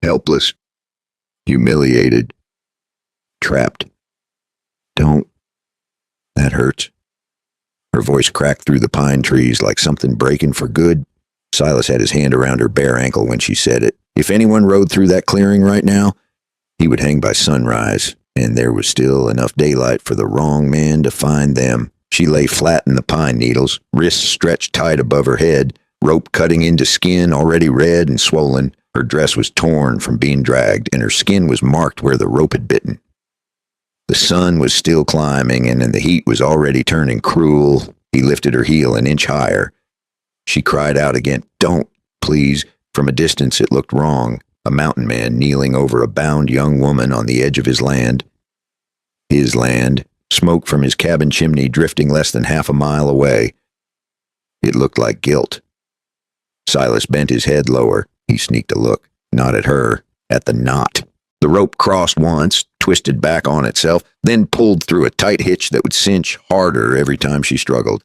helpless, humiliated, trapped. Don't. That hurts. Her voice cracked through the pine trees like something breaking for good. Silas had his hand around her bare ankle when she said it. If anyone rode through that clearing right now, he would hang by sunrise, and there was still enough daylight for the wrong man to find them. She lay flat in the pine needles, wrists stretched tight above her head, rope cutting into skin already red and swollen. Her dress was torn from being dragged, and her skin was marked where the rope had bitten. The sun was still climbing, and the heat was already turning cruel. He lifted her heel an inch higher. She cried out again, "Don't, please." From a distance it looked wrong. A mountain man kneeling over a bound young woman on the edge of his land. His land, smoke from his cabin chimney drifting less than half a mile away. It looked like guilt. Silas bent his head lower. He sneaked a look, not at her, at the knot. The rope crossed once, twisted back on itself, then pulled through a tight hitch that would cinch harder every time she struggled.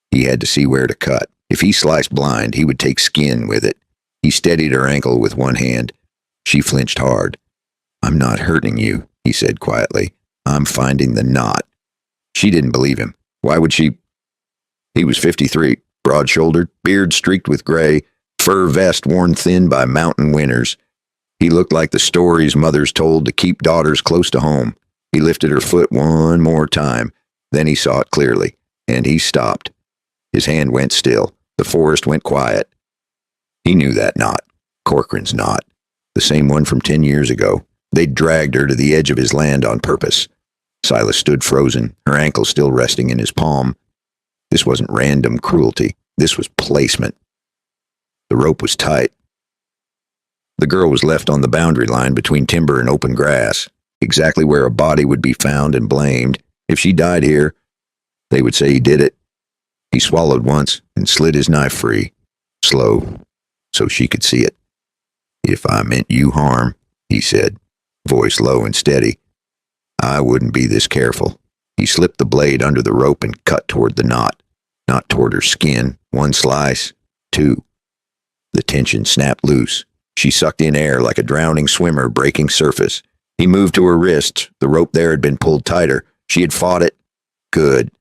He had to see where to cut. If he sliced blind, he would take skin with it. He steadied her ankle with one hand. She flinched hard. "I'm not hurting you," he said quietly. "I'm finding the knot." She didn't believe him. Why would she? He was 53, broad-shouldered, beard streaked with gray, fur vest worn thin by mountain winters. He looked like the stories mothers told to keep daughters close to home. He lifted her foot one more time. Then he saw it clearly, and he stopped. His hand went still. The forest went quiet. He knew that knot. Corcoran's knot. The same one from 10 years ago. They'd dragged her to the edge of his land on purpose. Silas stood frozen, her ankle still resting in his palm. This wasn't random cruelty. This was placement. The rope was tight. The girl was left on the boundary line between timber and open grass, exactly where a body would be found and blamed. If she died here, they would say he did it. He swallowed once and slid his knife free, slow, so she could see it. "If I meant you harm," he said, voice low and steady, "I wouldn't be this careful." He slipped the blade under the rope and cut toward the knot, not toward her skin. One slice, two. The tension snapped loose. She sucked in air like a drowning swimmer breaking surface. He moved to her wrist. The rope there had been pulled tighter. She had fought it. Good.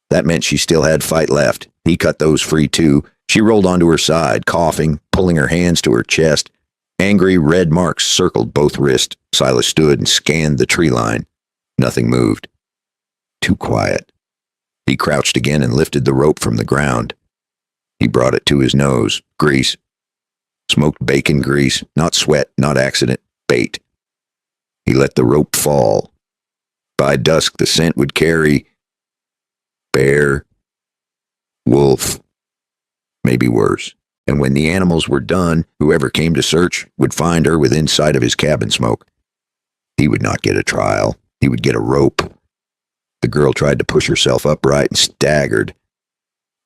That meant she still had fight left. He cut those free too. She rolled onto her side, coughing, pulling her hands to her chest. Angry red marks circled both wrists. Silas stood and scanned the tree line. Nothing moved. Too quiet. He crouched again and lifted the rope from the ground. He brought it to his nose. Grease. Smoked bacon grease. Not sweat, not accident. Bait. He let the rope fall. By dusk, the scent would carry bear, wolf, maybe worse. And when the animals were done, whoever came to search would find her within sight of his cabin smoke. He would not get a trial. He would get a rope. The girl tried to push herself upright and staggered.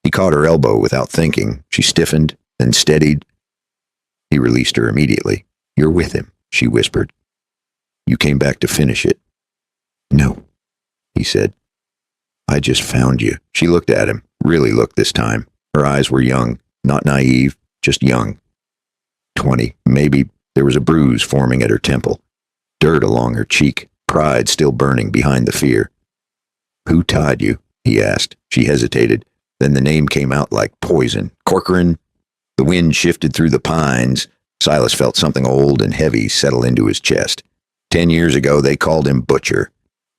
He caught her elbow without thinking. She stiffened, then steadied. He released her immediately. "You're with him," she whispered. "You came back to finish it." "No," he said. "I just found you." She looked at him, really looked this time. Her eyes were young, not naive, just young. 20, maybe. There was a bruise forming at her temple, dirt along her cheek, pride still burning behind the fear. "Who tied you?" he asked. She hesitated. Then the name came out like poison. Corcoran. The wind shifted through the pines. Silas felt something old and heavy settle into his chest. 10 years ago, they called him Butcher.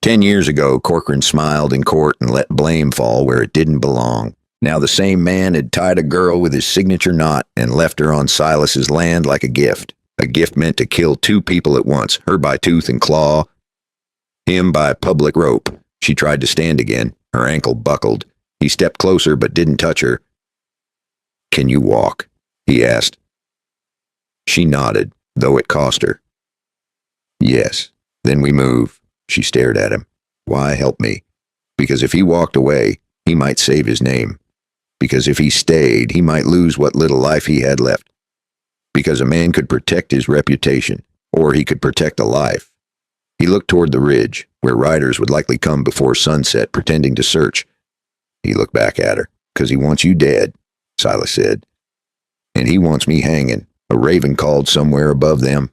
10 years ago, Corcoran smiled in court and let blame fall where it didn't belong. Now the same man had tied a girl with his signature knot and left her on Silas's land like a gift meant to kill two people at once, her by tooth and claw, him by public rope. She tried to stand again. Her ankle buckled. He stepped closer but didn't touch her. "Can you walk?" he asked. She nodded, though it cost her. "Yes." "Then we move." She stared at him. "Why help me?" "Because if he walked away, he might save his name. Because if he stayed, he might lose what little life he had left. Because a man could protect his reputation, or he could protect a life." He looked toward the ridge, where riders would likely come before sunset, pretending to search. He looked back at her. "'Cause he wants you dead," Silas said. "And he wants me hanging," a raven called somewhere above them.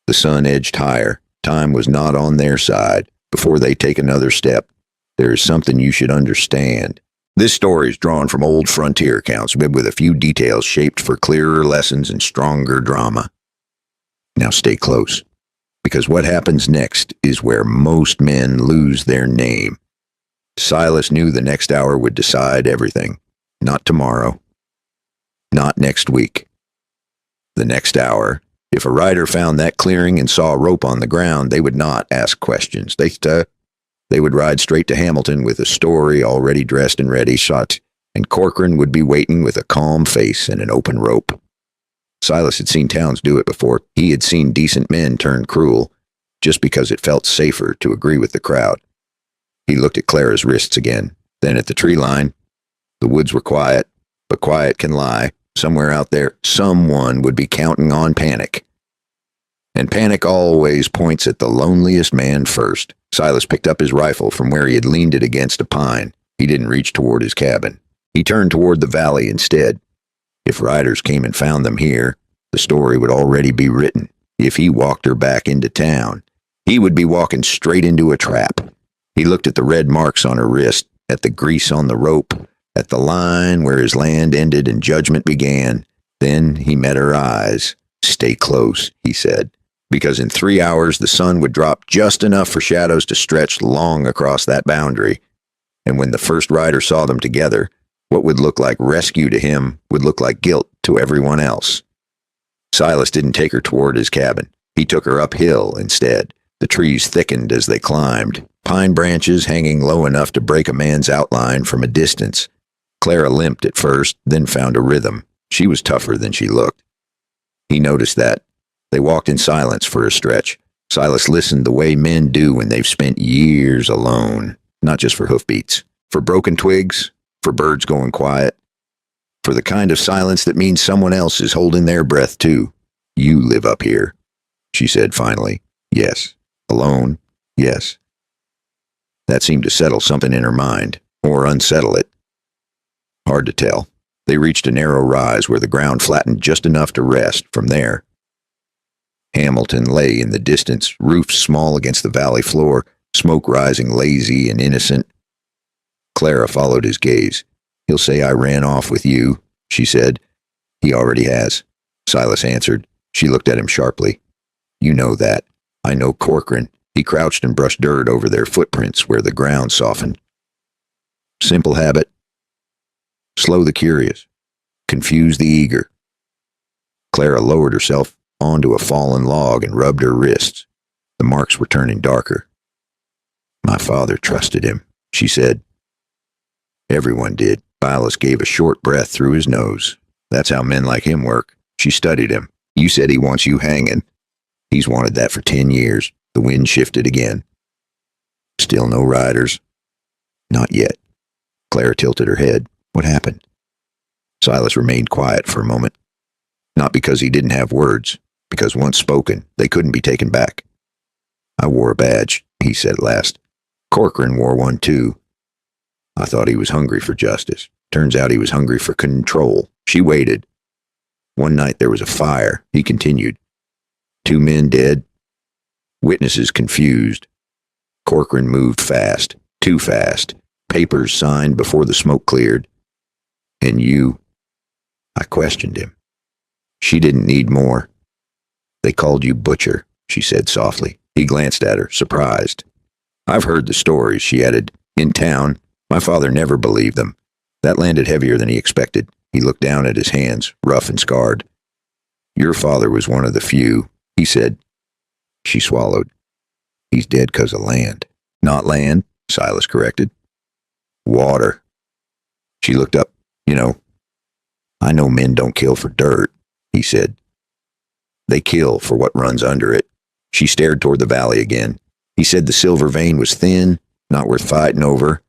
The sun edged higher. Time was not on their side. Before they take another step, there is something you should understand. This story is drawn from old frontier accounts, but with a few details shaped for clearer lessons and stronger drama. Now stay close, because what happens next is where most men lose their name. Silas knew the next hour would decide everything. Not tomorrow. Not next week. The next hour. If a rider found that clearing and saw a rope on the ground, they would not ask questions. They would ride straight to Hamilton with a story already dressed and ready, shot, and Corcoran would be waiting with a calm face and an open rope. Silas had seen towns do it before. He had seen decent men turn cruel, just because it felt safer to agree with the crowd. He looked at Clara's wrists again, then at the tree line. The woods were quiet, but quiet can lie. Somewhere out there, someone would be counting on panic. And panic always points at the loneliest man first. Silas picked up his rifle from where he had leaned it against a pine. He didn't reach toward his cabin. He turned toward the valley instead. If riders came and found them here, the story would already be written. If he walked her back into town, he would be walking straight into a trap. He looked at the red marks on her wrist, at the grease on the rope, at the line where his land ended and judgment began. Then he met her eyes. "Stay close," he said, because in 3 hours the sun would drop just enough for shadows to stretch long across that boundary. And when the first rider saw them together, what would look like rescue to him would look like guilt to everyone else. Silas didn't take her toward his cabin. He took her uphill instead. The trees thickened as they climbed, pine branches hanging low enough to break a man's outline from a distance. Clara limped at first, then found a rhythm. She was tougher than she looked. He noticed that. They walked in silence for a stretch. Silas listened the way men do when they've spent years alone, not just for hoofbeats, for broken twigs, for birds going quiet, for the kind of silence that means someone else is holding their breath too. "You live up here," she said finally. "Yes." "Alone?" "Yes." That seemed to settle something in her mind, or unsettle it. Hard to tell. They reached a narrow rise where the ground flattened just enough to rest. From there, Hamilton lay in the distance, roofs small against the valley floor, smoke rising lazy and innocent. Clara followed his gaze. "He'll say I ran off with you," she said. "He already has," Silas answered. She looked at him sharply. "You know that. I know Corcoran." He crouched and brushed dirt over their footprints where the ground softened. "Simple habit. Slow the curious. Confuse the eager." Clara lowered herself onto a fallen log and rubbed her wrists. The marks were turning darker. "My father trusted him," she said. "Everyone did." Silas gave a short breath through his nose. "That's how men like him work." She studied him. "You said he wants you hanging. He's wanted that for 10 years. The wind shifted again. "Still no riders?" "Not yet." Clara tilted her head. "What happened?" Silas remained quiet for a moment. Not because he didn't have words, because once spoken, they couldn't be taken back. "I wore a badge," he said at last. "Corcoran wore one too. I thought he was hungry for justice. Turns out he was hungry for control." She waited. "One night there was a fire," he continued. 2 men dead. Witnesses confused. Corcoran moved fast, too fast. Papers signed before the smoke cleared. And you..." I questioned him. "She didn't need more." "They called you butcher," she said softly. He glanced at her, surprised. "I've heard the stories," she added. "In town. My father never believed them." That landed heavier than he expected. He looked down at his hands, rough and scarred. "Your father was one of the few," he said. She swallowed. "He's dead 'cause of land." "Not land," Silas corrected. "Water." She looked up. I know men don't kill for dirt," he said. "They kill for what runs under it." She stared toward the valley again. He said the silver vein was thin, not worth fighting over.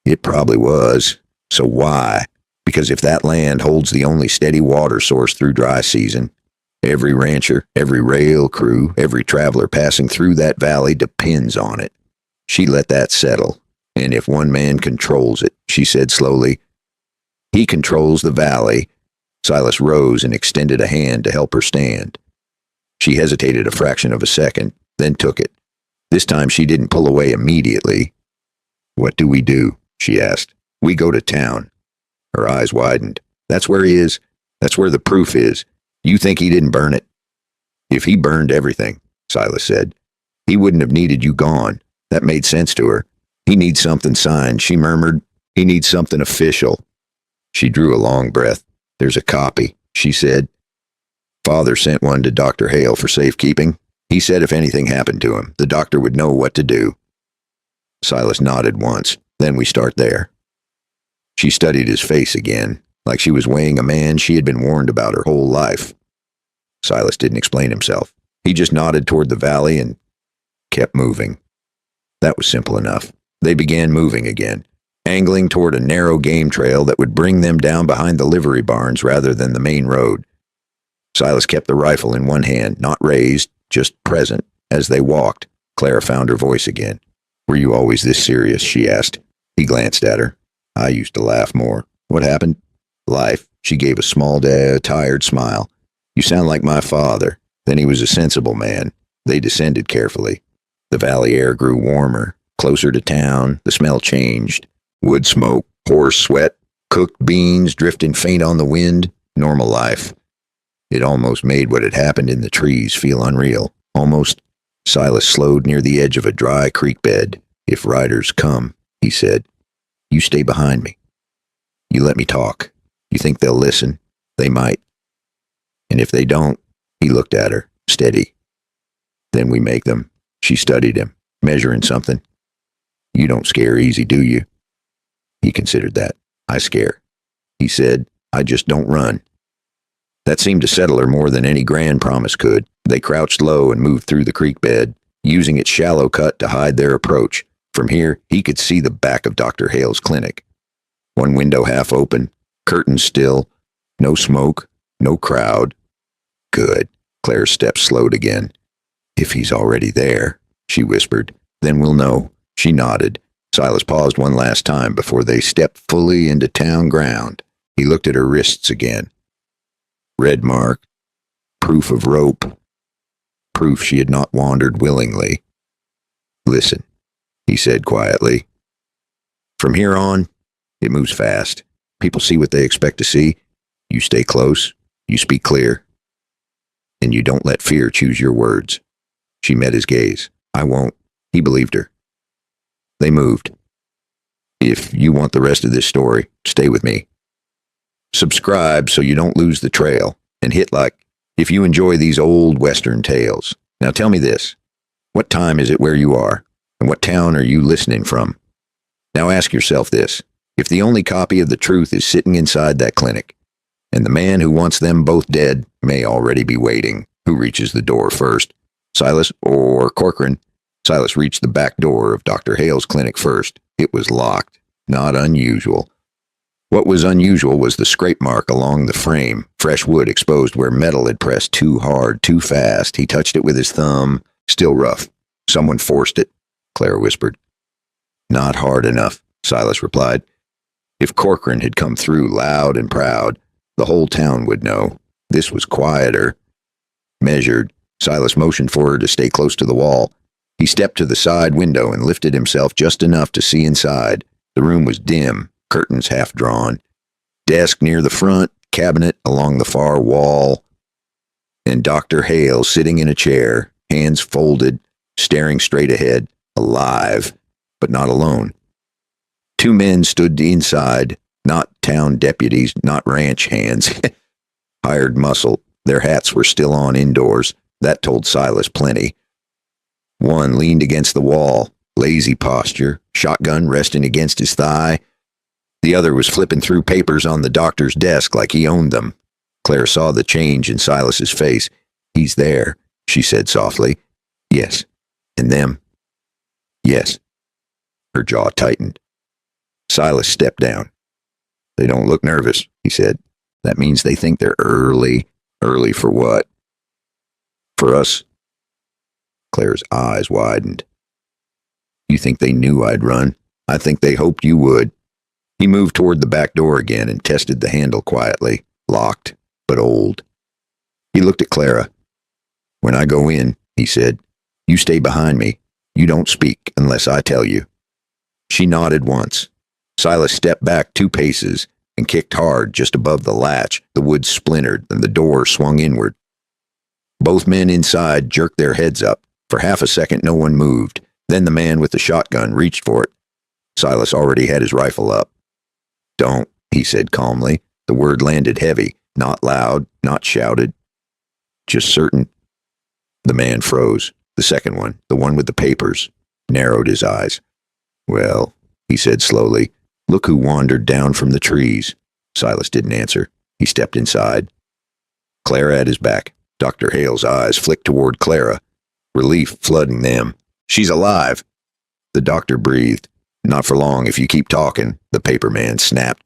It probably was. So why? Because if that land holds the only steady water source through dry season, every rancher, every rail crew, every traveler passing through that valley depends on it. She let that settle. "And if one man controls it," she said slowly, "he controls the valley." Silas rose and extended a hand to help her stand. She hesitated a fraction of a second, then took it. This time she didn't pull away immediately. "What do we do?" she asked. "We go to town." Her eyes widened. "That's where he is. That's where the proof is. You think he didn't burn it?" "If he burned everything," Silas said, "he wouldn't have needed you gone." That made sense to her. "He needs something signed," she murmured. "He needs something official." She drew a long breath. "There's a copy," she said. "Father sent one to Dr. Hale for safekeeping. He said if anything happened to him, the doctor would know what to do." Silas nodded once. "Then we start there." She studied his face again, like she was weighing a man she had been warned about her whole life. Silas didn't explain himself. He just nodded toward the valley and kept moving. That was simple enough. They began moving again, angling toward a narrow game trail that would bring them down behind the livery barns rather than the main road. Silas kept the rifle in one hand, not raised, just present. As they walked, Clara found her voice again. "Were you always this serious?" she asked. He glanced at her. "I used to laugh more." "What happened?" "Life." She gave a small, tired smile. "You sound like my father." Then he was a sensible man. They descended carefully. The valley air grew warmer. Closer to town, the smell changed. Wood smoke, horse sweat, cooked beans drifting faint on the wind. Normal life. It almost made what had happened in the trees feel unreal. Almost. Silas slowed near the edge of a dry creek bed. "If riders come," he said, "you stay behind me. You let me talk. You think they'll listen? They might. And if they don't," he looked at her, steady. "Then we make them." She studied him, measuring something. "You don't scare easy, do you?" He considered that. "I scare," he said. "I just don't run." That seemed to settle her more than any grand promise could. They crouched low and moved through the creek bed, using its shallow cut to hide their approach. From here, he could see the back of Dr. Hale's clinic. One window half open, curtains still, no smoke, no crowd. Good. Claire's steps slowed again. "If he's already there," she whispered, "then we'll know." She nodded. Silas paused one last time before they stepped fully into town ground. He looked at her wrists again. Red mark, proof of rope, proof she had not wandered willingly. "Listen," he said quietly. "From here on, it moves fast. People see what they expect to see. You stay close, you speak clear, and you don't let fear choose your words." She met his gaze. "I won't." He believed her. They moved. "If you want the rest of this story, stay with me. Subscribe so you don't lose the trail, and hit like if you enjoy these old Western tales. Now tell me this. What time is it where you are? And what town are you listening from? Now ask yourself this. If the only copy of the truth is sitting inside that clinic, and the man who wants them both dead may already be waiting, who reaches the door first? Silas or Corcoran? Silas reached the back door of Dr. Hale's clinic first. It was locked. Not unusual. What was unusual was the scrape mark along the frame, fresh wood exposed where metal had pressed too hard, too fast. He touched it with his thumb. Still rough. "Someone forced it," Clara whispered. "Not hard enough," Silas replied. If Corcoran had come through loud and proud, the whole town would know. This was quieter, measured. Silas motioned for her to stay close to the wall. He stepped to the side window and lifted himself just enough to see inside. The room was dim, curtains half drawn. Desk near the front, cabinet along the far wall, and Dr. Hale sitting in a chair, hands folded, staring straight ahead, alive, but not alone. Two men stood inside, not town deputies, not ranch hands. Hired muscle. Their hats were still on indoors. That told Silas plenty. One leaned against the wall, lazy posture, shotgun resting against his thigh. The other was flipping through papers on the doctor's desk like he owned them. Claire saw the change in Silas's face. "He's there," she said softly. "Yes." "And them?" "Yes." Her jaw tightened. Silas stepped down. "They don't look nervous," he said. "That means they think they're early." "Early for what?" "For us." Claire's eyes widened. "You think they knew I'd run? I think they hoped you would." He moved toward the back door again and tested the handle quietly. Locked, but old. He looked at Clara. When I go in, he said, you stay behind me. You don't speak unless I tell you. She nodded once. Silas stepped back 2 paces and kicked hard just above the latch. The wood splintered and the door swung inward. Both men inside jerked their heads up. For half a second, no one moved. Then the man with the shotgun reached for it. Silas already had his rifle up. Don't, he said calmly. The word landed heavy, not loud, not shouted. Just certain. The man froze. The second one, the one with the papers, narrowed his eyes. Well, he said slowly, look who wandered down from the trees. Silas didn't answer. He stepped inside. Clara at his back. Dr. Hale's eyes flicked toward Clara, relief flooding them. She's alive. The doctor breathed. Not for long if you keep talking, the paper man snapped.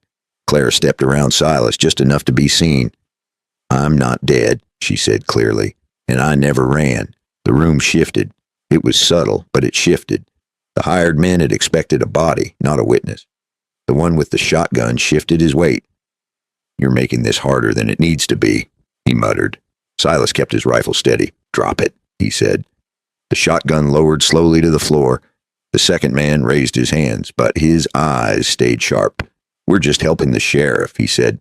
Clara stepped around Silas just enough to be seen. I'm not dead, she said clearly, and I never ran. The room shifted. It was subtle, but it shifted. The hired men had expected a body, not a witness. The one with the shotgun shifted his weight. You're making this harder than it needs to be, he muttered. Silas kept his rifle steady. Drop it, he said. The shotgun lowered slowly to the floor. The second man raised his hands, but his eyes stayed sharp. We're just helping the sheriff, he said.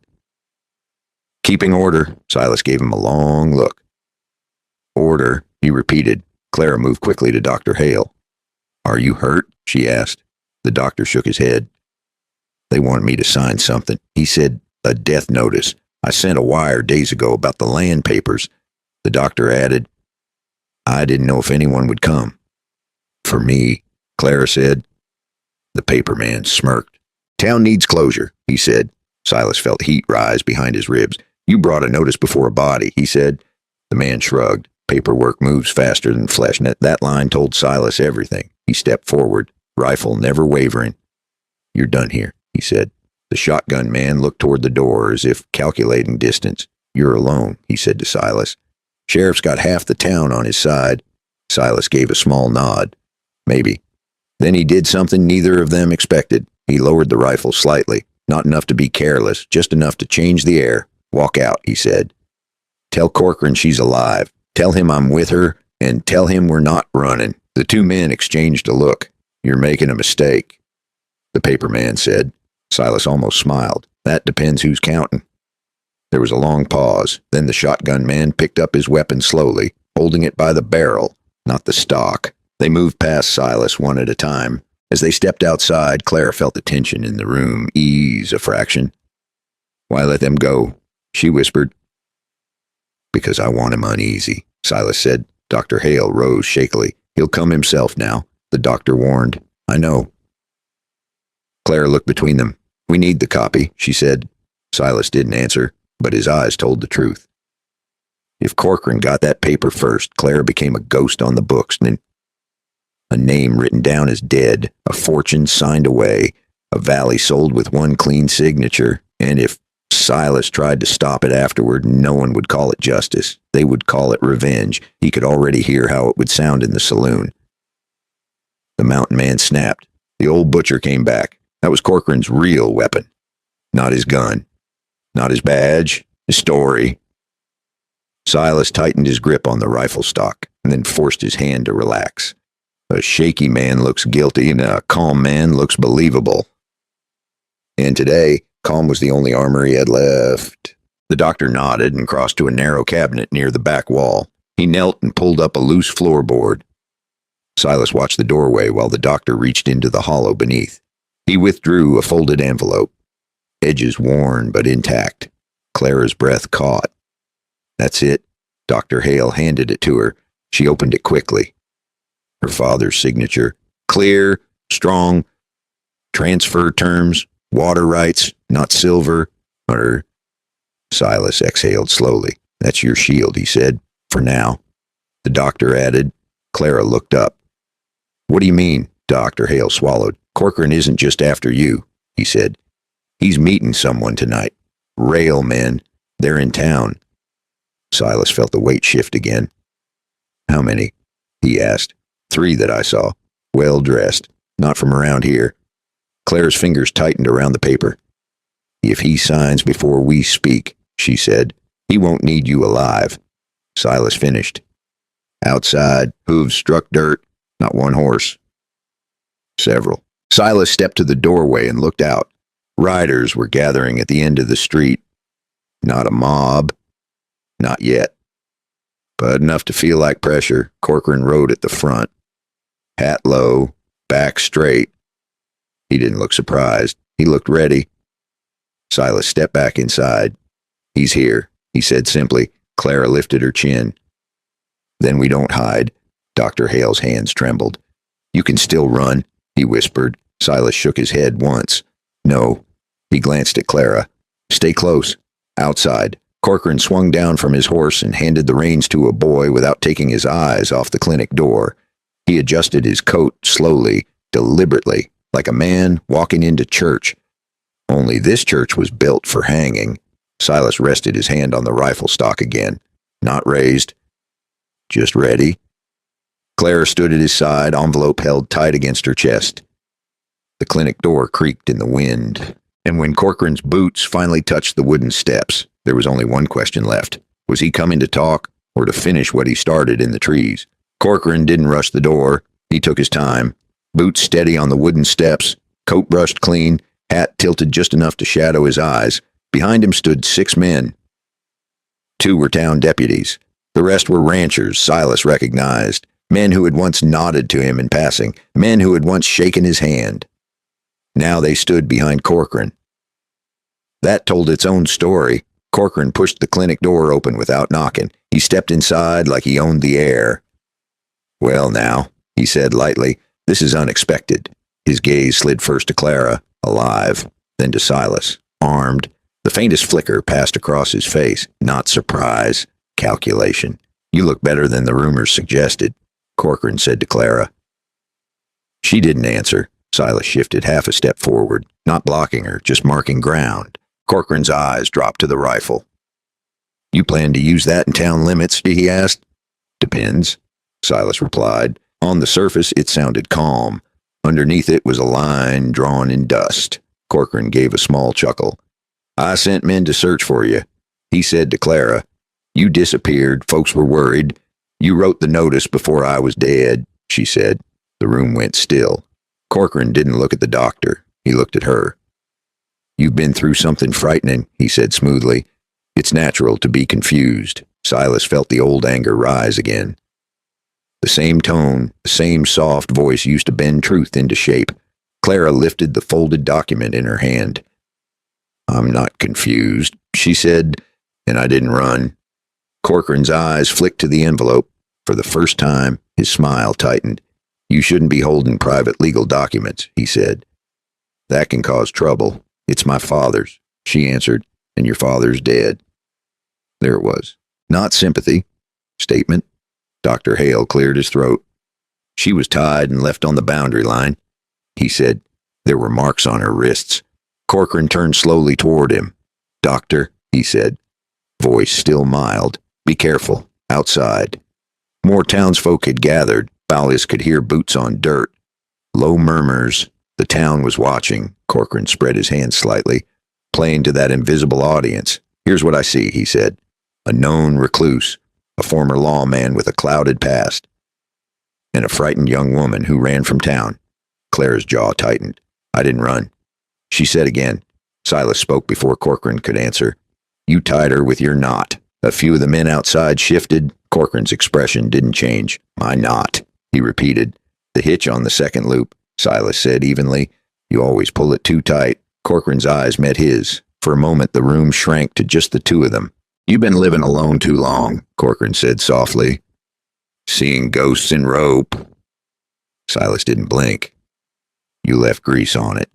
Keeping order, Silas gave him a long look. Order, he repeated. Clara moved quickly to Dr. Hale. Are you hurt? She asked. The doctor shook his head. They want me to sign something. He said, a death notice. I sent a wire days ago about the land papers. The doctor added, I didn't know if anyone would come. For me, Clara said. The paper man smirked. Town needs closure, he said. Silas felt heat rise behind his ribs. You brought a notice before a body, he said. The man shrugged. Paperwork moves faster than flesh. That line told Silas everything. He stepped forward, rifle never wavering. You're done here, he said. The shotgun man looked toward the door as if calculating distance. You're alone, he said to Silas. Sheriff's got half the town on his side. Silas gave a small nod. Maybe. Then he did something neither of them expected. He lowered the rifle slightly. Not enough to be careless, just enough to change the air. Walk out, he said. Tell Corcoran she's alive. Tell him I'm with her, and tell him we're not running. The 2 men exchanged a look. You're making a mistake, the paper man said. Silas almost smiled. That depends who's counting. There was a long pause. Then the shotgun man picked up his weapon slowly, holding it by the barrel, not the stock. They moved past Silas one at a time. As they stepped outside, Clara felt the tension in the room ease a fraction. Why let them go? She whispered. Because I want him uneasy, Silas said. Dr. Hale rose shakily. He'll come himself now, the doctor warned. I know. Clara looked between them. We need the copy, she said. Silas didn't answer, but his eyes told the truth. If Corcoran got that paper first, Clara became a ghost on the books, and a name written down as dead, a fortune signed away, a valley sold with one clean signature, and if Silas tried to stop it afterward, no one would call it justice. They would call it revenge. He could already hear how it would sound in the saloon. The mountain man snapped. The old butcher came back. That was Corcoran's real weapon. Not his gun. Not his badge. His story. Silas tightened his grip on the rifle stock and then forced his hand to relax. A shaky man looks guilty and a calm man looks believable. And today, calm was the only armor he had left. The doctor nodded and crossed to a narrow cabinet near the back wall. He knelt and pulled up a loose floorboard. Silas watched the doorway while the doctor reached into the hollow beneath. He withdrew a folded envelope, edges worn but intact. Clara's breath caught. That's it. Dr. Hale handed it to her. She opened it quickly. Her father's signature. Clear, strong, transfer terms, water rights, not silver, or... Silas exhaled slowly. That's your shield, he said, for now. The doctor added. Clara looked up. What do you mean? Dr. Hale swallowed. Corcoran isn't just after you, he said. He's meeting someone tonight. Rail men. They're in town. Silas felt the weight shift again. How many? He asked. 3 that I saw. Well dressed. Not from around here. Clara's fingers tightened around the paper. If he signs before we speak, she said, he won't need you alive. Silas finished. Outside, hooves struck dirt. Not one horse. Several. Silas stepped to the doorway and looked out. Riders were gathering at the end of the street. Not a mob. Not yet. But enough to feel like pressure. Corcoran rode at the front. Hat low, back straight. He didn't look surprised. He looked ready. Silas stepped back inside. "He's here," he said simply. Clara lifted her chin. "Then we don't hide." Dr. Hale's hands trembled. "You can still run," he whispered. Silas shook his head once. "No." He glanced at Clara. "Stay close." Outside, Corcoran swung down from his horse and handed the reins to a boy without taking his eyes off the clinic door. He adjusted his coat slowly, deliberately, like a man walking into church. Only this church was built for hanging. Silas rested his hand on the rifle stock again. Not raised. Just ready. Clara stood at his side, envelope held tight against her chest. The clinic door creaked in the wind, and when Corcoran's boots finally touched the wooden steps, there was only one question left. Was he coming to talk, or to finish what he started in the trees? Corcoran didn't rush the door. He took his time. Boots steady on the wooden steps, coat brushed clean, hat tilted just enough to shadow his eyes. Behind him stood 6 men. 2 were town deputies. The rest were ranchers Silas recognized, men who had once nodded to him in passing, men who had once shaken his hand. Now they stood behind Corcoran. That told its own story. Corcoran pushed the clinic door open without knocking. He stepped inside like he owned the air. "Well now," he said lightly, "this is unexpected." His gaze slid first to Clara, alive, then to Silas, armed. The faintest flicker passed across his face. Not surprise, calculation. "You look better than the rumors suggested," Corcoran said to Clara. She didn't answer. Silas shifted half a step forward, not blocking her, just marking ground. Corcoran's eyes dropped to the rifle. "You plan to use that in town limits?" he asked. "Depends," Silas replied. On the surface, it sounded calm. Underneath it was a line drawn in dust. Corcoran gave a small chuckle. "I sent men to search for you," he said to Clara. "You disappeared. Folks were worried. You wrote the notice before I was dead," she said. The room went still. Corcoran didn't look at the doctor. He looked at her. "You've been through something frightening," he said smoothly. "It's natural to be confused." Silas felt the old anger rise again. The same tone, the same soft voice used to bend truth into shape. Clara lifted the folded document in her hand. "I'm not confused," she said, "and I didn't run." Corcoran's eyes flicked to the envelope. For the first time, his smile tightened. "You shouldn't be holding private legal documents," he said. "That can cause trouble." "It's my father's," she answered, "and your father's dead." There it was. Not sympathy. Statement. Dr. Hale cleared his throat. "She was tied and left on the boundary line," he said. There were marks on her wrists. Corcoran turned slowly toward him. "Doctor," he said, voice still mild, "be careful. Outside." More townsfolk had gathered. Silas could hear boots on dirt. Low murmurs. The town was watching. Corcoran spread his hands slightly, playing to that invisible audience. "Here's what I see," he said. "A known recluse, a former lawman with a clouded past, and a frightened young woman who ran from town." Clara's jaw tightened. "I didn't run," she said again. Silas spoke before Corcoran could answer. "You tied her with your knot." A few of the men outside shifted. Corcoran's expression didn't change. "My knot," he repeated. "The hitch on the second loop," Silas said evenly. "You always pull it too tight." Corcoran's eyes met his. For a moment, the room shrank to just the two of them. "You've been living alone too long," Corcoran said softly. "Seeing ghosts in rope." Silas didn't blink. "You left grease on it."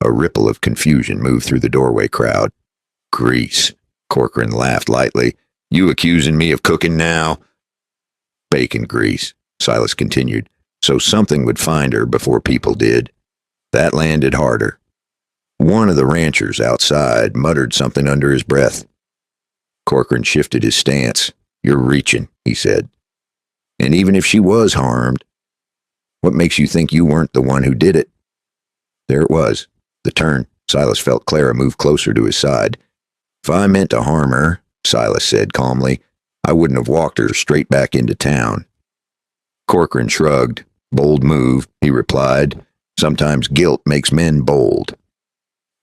A ripple of confusion moved through the doorway crowd. "Grease." Corcoran laughed lightly. "You accusing me of cooking now?" "Bacon grease," Silas continued, "so something would find her before people did." That landed harder. One of the ranchers outside muttered something under his breath. Corcoran shifted his stance. "You're reaching," he said. "And even if she was harmed, what makes you think you weren't the one who did it?" There it was. The turn. Silas felt Clara move closer to his side. "If I meant to harm her," Silas said calmly, I wouldn't have walked her straight back into town. Corcoran shrugged. Bold move, he replied. Sometimes guilt makes men bold.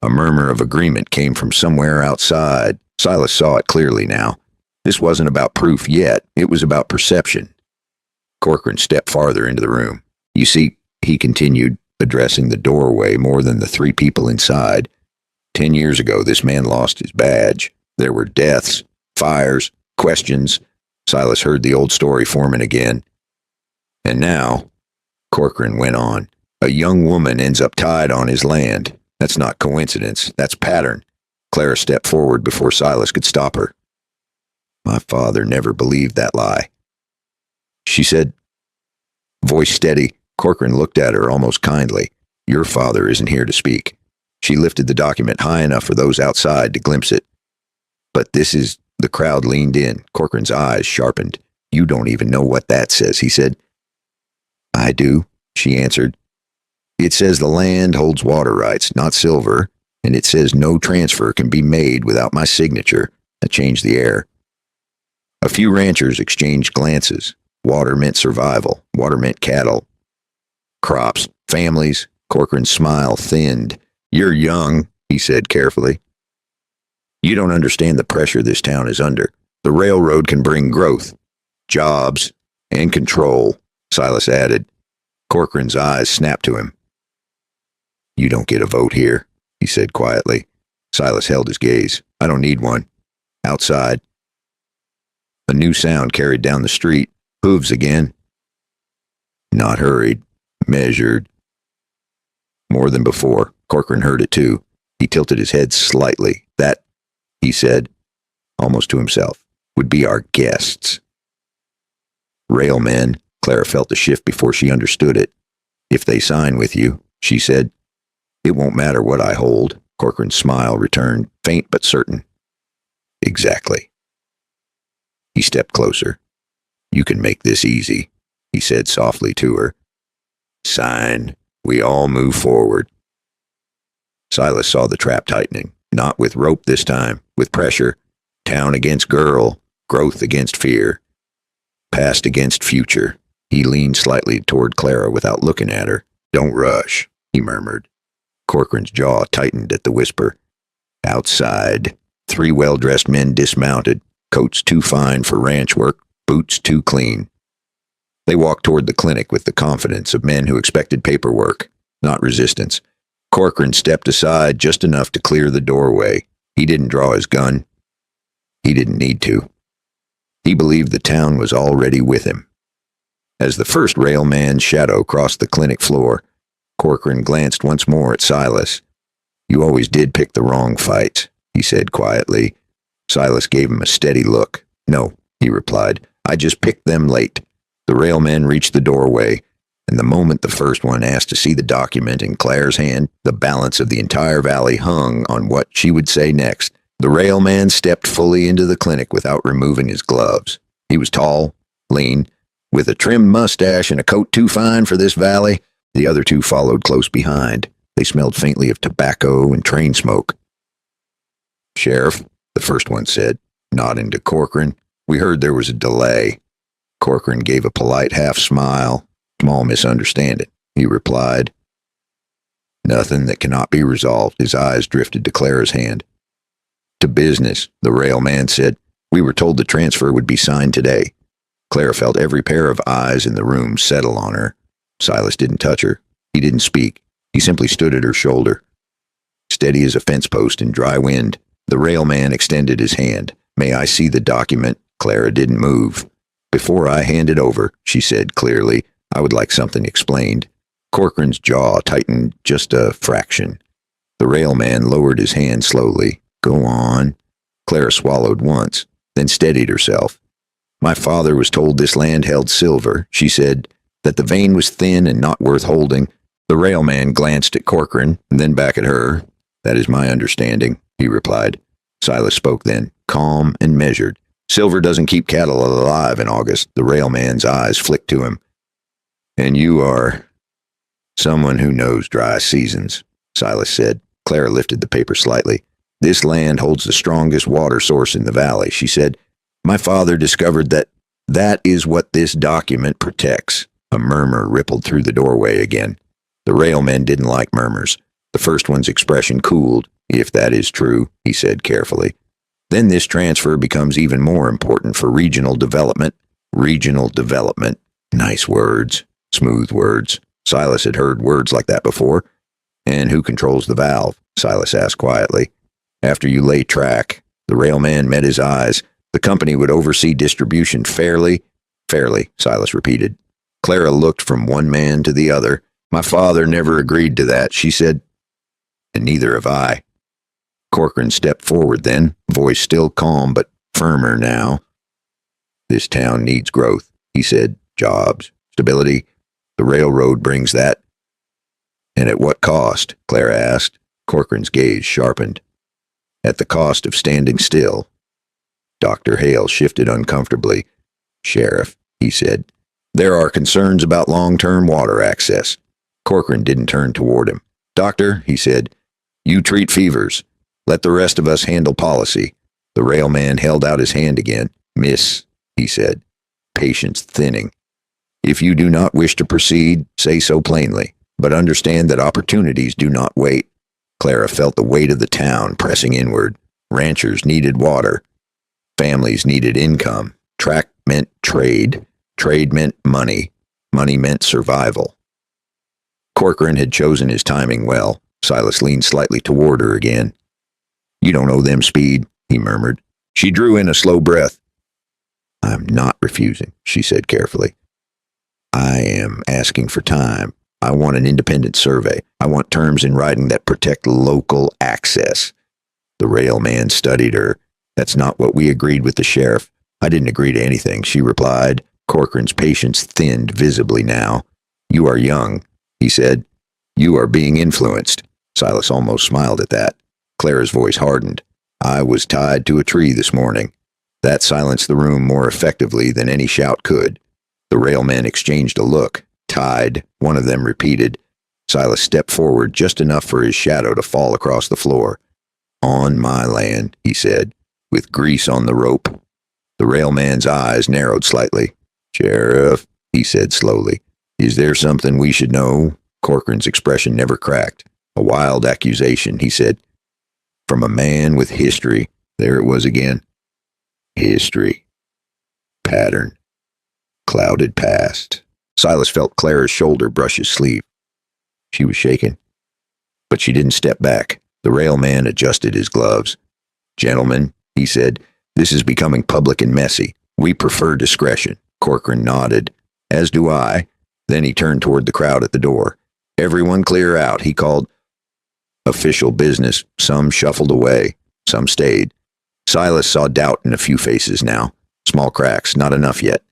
A murmur of agreement came from somewhere outside. Silas saw it clearly now. This wasn't about proof yet. It was about perception. Corcoran stepped farther into the room. You see, he continued, addressing the doorway more than the three people inside. 10 years ago, this man lost his badge. There were deaths, fires, questions. Silas heard the old story forming again. And now, Corcoran went on, a young woman ends up tied on his land. That's not coincidence. That's pattern. Clara stepped forward before Silas could stop her. My father never believed that lie. She said, voice steady. Corcoran looked at her almost kindly. Your father isn't here to speak. She lifted the document high enough for those outside to glimpse it. But this is... The crowd leaned in. Corcoran's eyes sharpened. You don't even know what that says, he said. I do, she answered. It says the land holds water rights, not silver, and it says no transfer can be made without my signature. That changed the air. A few ranchers exchanged glances. Water meant survival. Water meant cattle. Crops, families. Corcoran's smile thinned. You're young, he said carefully. You don't understand the pressure this town is under. The railroad can bring growth, jobs, and control, Silas added. Corcoran's eyes snapped to him. You don't get a vote here, he said quietly. Silas held his gaze. I don't need one. Outside. A new sound carried down the street. Hooves again. Not hurried. Measured. More than before. Corcoran heard it too. He tilted his head slightly. That, he said, almost to himself, would be our guests. Railmen. Clara felt the shift before she understood it. If they sign with you, she said. It won't matter what I hold. Corcoran's smile returned, faint but certain. Exactly. He stepped closer. You can make this easy, he said softly to her. Sign. We all move forward. Silas saw the trap tightening, not with rope this time, with pressure. Town against girl, growth against fear, past against future. He leaned slightly toward Clara without looking at her. Don't rush, he murmured. Corcoran's jaw tightened at the whisper. Outside, three well-dressed men dismounted, coats too fine for ranch work, boots too clean. They walked toward the clinic with the confidence of men who expected paperwork, not resistance. Corcoran stepped aside just enough to clear the doorway. He didn't draw his gun. He didn't need to. He believed the town was already with him. As the first railman's shadow crossed the clinic floor, Corcoran glanced once more at Silas. You always did pick the wrong fights, he said quietly. Silas gave him a steady look. No, he replied. I just picked them late. The railman reached the doorway, and the moment the first one asked to see the document in Clara's hand, the balance of the entire valley hung on what she would say next. The railman stepped fully into the clinic without removing his gloves. He was tall, lean, with a trimmed mustache and a coat too fine for this valley. The other two followed close behind. They smelled faintly of tobacco and train smoke. Sheriff, the first one said, nodding to Corcoran. We heard there was a delay. Corcoran gave a polite half smile. Small misunderstanding, he replied. Nothing that cannot be resolved. His eyes drifted to Clara's hand. To business, the railman said. We were told the transfer would be signed today. Clara felt every pair of eyes in the room settle on her. Silas didn't touch her. He didn't speak. He simply stood at her shoulder. Steady as a fence post in dry wind, the railman extended his hand. May I see the document? Clara didn't move. Before I hand it over, she said clearly, I would like something explained. Corcoran's jaw tightened just a fraction. The railman lowered his hand slowly. Go on. Clara swallowed once, then steadied herself. My father was told this land held silver. She said that the vein was thin and not worth holding. The railman glanced at Corcoran, and then back at her. That is my understanding, he replied. Silas spoke then, calm and measured. Silver doesn't keep cattle alive in August. The railman's eyes flicked to him. And you are someone who knows dry seasons, Silas said. Clara lifted the paper slightly. This land holds the strongest water source in the valley, she said. My father discovered that is what this document protects. A murmur rippled through the doorway again. The railmen didn't like murmurs. The first one's expression cooled. If that is true, he said carefully, then this transfer becomes even more important for regional development. Regional development. Nice words. Smooth words. Silas had heard words like that before. And who controls the valve? Silas asked quietly. After you lay track, the railman met his eyes. The company would oversee distribution fairly. Fairly, Silas repeated. Clara looked from one man to the other. My father never agreed to that, she said. And neither have I. Corcoran stepped forward then, voice still calm but firmer now. This town needs growth, he said. Jobs, stability. The railroad brings that. And at what cost? Clara asked. Corcoran's gaze sharpened. At the cost of standing still. Dr. Hale shifted uncomfortably. Sheriff, he said, there are concerns about long-term water access. Corcoran didn't turn toward him. Doctor, he said, you treat fevers. Let the rest of us handle policy. The railman held out his hand again. Miss, he said, patience thinning. If you do not wish to proceed, say so plainly, but understand that opportunities do not wait. Clara felt the weight of the town pressing inward. Ranchers needed water. Families needed income. Track meant trade. Trade meant money. Money meant survival. Corcoran had chosen his timing well. Silas leaned slightly toward her again. You don't owe them speed, he murmured. She drew in a slow breath. I'm not refusing, she said carefully. I am asking for time. I want an independent survey. I want terms in writing that protect local access. The railman studied her. That's not what we agreed with the sheriff. I didn't agree to anything, she replied. Corcoran's patience thinned visibly now. You are young, he said. You are being influenced. Silas almost smiled at that. Clara's voice hardened. I was tied to a tree this morning. That silenced the room more effectively than any shout could. The railmen exchanged a look. Tied, one of them repeated. Silas stepped forward just enough for his shadow to fall across the floor. On my land, he said, with grease on the rope. The railman's eyes narrowed slightly. Sheriff, he said slowly, is there something we should know? Corcoran's expression never cracked. A wild accusation, he said. From a man with history. There it was again. History. Pattern. Clouded past. Silas felt Clara's shoulder brush his sleeve. She was shaken. But she didn't step back. The railman adjusted his gloves. Gentlemen, he said, this is becoming public and messy. We prefer discretion. Corcoran nodded. As do I. Then he turned toward the crowd at the door. Everyone clear out, he called. Official business. Some shuffled away. Some stayed. Silas saw doubt in a few faces now. Small cracks, not enough yet.